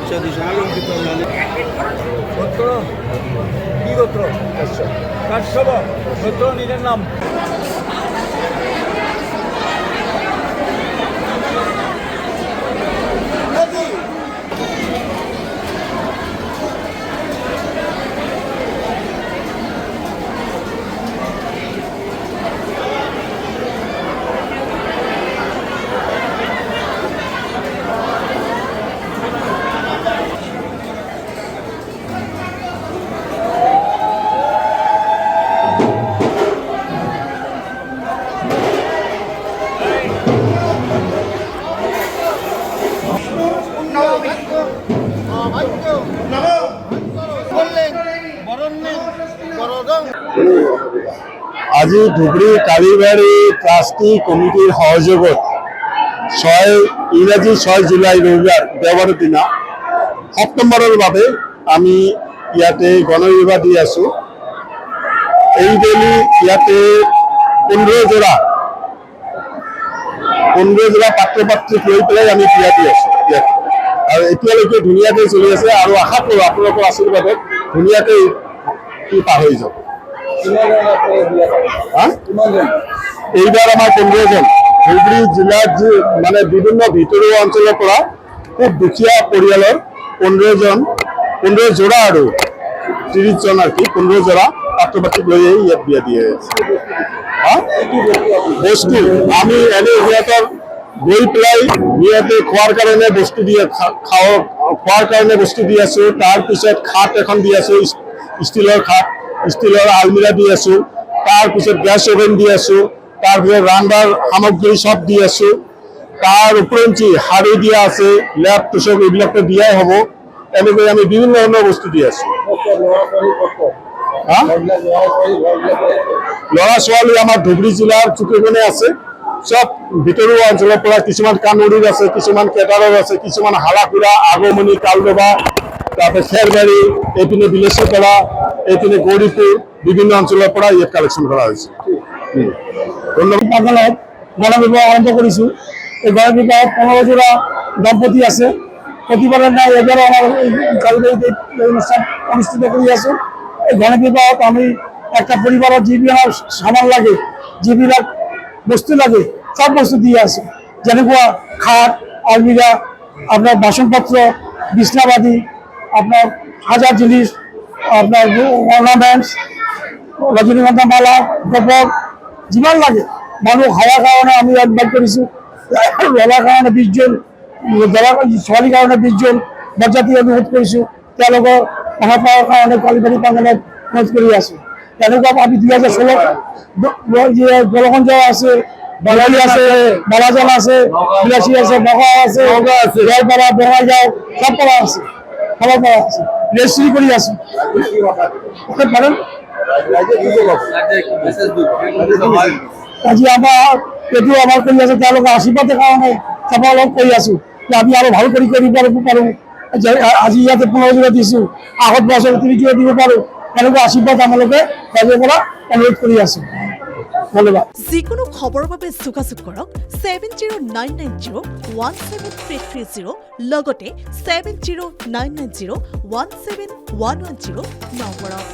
শুভেচ্ছা দিয়েছে, আনন্দিত মানে। গোত্ৰ কি গোত্ৰ? কাশ্যপ গোত্ৰ নিজেৰ নাম। আজি ধুবুৰী কালিবাৰী ট্ৰাষ্টি কমিটিৰ সহযোগত ইংৰাজী 6 জুলাই ৰবিবাৰ দেওবাৰৰ দিনা সপ্তমবাৰৰ বাবে আমি ইয়াতে গণবিবাহ দি আছোঁ। এইবেলি ইয়াতে 15 জোৰা পাত্ৰ পাত্ৰীক লৈ পেলাই আমি বিয়া দি আছোঁ ইয়াতে, আৰু এতিয়ালৈকে ধুনীয়াকৈ চলি আছে আৰু আশা কৰোঁ আপোনালোকৰ আশীৰ্বাদত ধুনীয়াকৈ পাৰ হৈ যাব। এইবাৰ আমাৰ 15 জন ধুবুৰী জিলাত মানে বিভিন্ন ভিতৰুৱা অঞ্চলৰ পৰা খুব দুখীয়া পৰিয়ালৰ 15 জোৰা আৰু 30 জন আৰ কি 15 জোড়া পাত্ৰ পাত্ৰী লৈ ইয়াত বিয়া দিয়ে বস্তু আমি এনে সিহঁতৰ গৈ পেলাই ইয়াতে খোৱাৰ কাৰণে বস্তু দিয়ে খোৱাৰ কাৰণে বস্তু দি আছোঁ। তাৰপিছত খাট এখন দি আছোঁ, ষ্টিলৰ খাট, ষ্টিলৰ আলমিৰা দি আছোঁ। তাৰপিছত গেছ অভেন দি আছোঁ। তাৰপিছত ৰান্ধাৰ সামগ্ৰী চব দি আছোঁ। তাৰ উপৰঞ্চি শাৰী দিয়া আছে, লেপ তোষক এইবিলাকতো দিয়াই হ'ব। এনেকৈ আমি বিভিন্ন ধৰণৰ বস্তু দি আছোঁ। ল'ৰা ছোৱালী আমাৰ ধুবুৰী জিলাৰ চুকেকোণে আছে, সব ভিতৰুৱা অঞ্চলৰ পৰা, কিছুমান কামৰূপ আছে, কিছুমান কেটাৰৰ আছে, কিছুমান হালাকুৰা, আগমনি, কালডবা, তাৰপিছত খেৰবাৰী, এইপিনে বিলেচীপাৰা, এইপিনে গৌৰীপুৰ, বিভিন্ন অঞ্চলৰ পৰা ইয়াত কালেকশ্যন কৰা হৈছে। ধন্যবাদ। গণবিবাহ আৰম্ভ কৰিছোঁ। এই গণবিবাহত 15 জোড়া দম্পতি আছে। প্রতিবারের নাই এবারও আমার কালবাড়িতে অনুষ্ঠান অনুষ্ঠিত করে আছো। এই গণবিবাহত আমি একটা পরিবারের যিবিলাক সামান লাগে, যিবিলাক বস্তু লাগে, সব বস্তু দিয়ে আছো। যেনেকুৱা খাট, আলমিরা, আপনার বাসনপত্র, বিছনাবাদী, আপনার হাজার জিনিস, আপনার অর্নামেন্টস, রজনীগন্ধা মালা, গোপক যিমান লাগে মানুহ খাওয়ার কারণে আমি ইনভাইট কৰিছোঁ। ৰলাৰ কাৰণে 20 জন, ছোৱালীৰ কাৰণে 20 জন বৰযাত্ৰী অনুৰোধ কৰিছোঁ। তেওঁলোকৰ অহা পাৱাৰ কাৰণে কালিবাৰী প্ৰাংগণত অনুৰোধ কৰি আছোঁ। তেনেকুৱা আমি 2016 গোলগঞ্জ আছে, বৰালি আছে, বালাজান আছে, বিলাসী আছে, নগাঁও আছে, গোৱালপাৰা, বঙাইগাঁও, সব পাৰা আছে, সবৰ পৰা আছে। ৰেজিষ্ট্ৰি কৰি আছোঁ। আজি আমাৰ এইটো আমাৰ কৰি আছে, তেওঁলোকৰ আশীৰ্বাদৰ কাৰণে সফল কৰি আছোঁ যে আমি আৰু ভাল কৰি পাৰোঁ। আজি ইয়াতে 15 জোড়া দিছোঁ, আগত বছৰ 30 জোড়া দিব পাৰোঁ, এনেকুৱা আশীৰ্বাদ আমালোকে ৰাইজৰ পৰা অনুৰোধ কৰি আছোঁ। ধন্যবাদ। যিকোনো খবৰৰ বাবে যোগাযোগ কৰক 7099017330 লগতে 7099017110 নম্বৰত।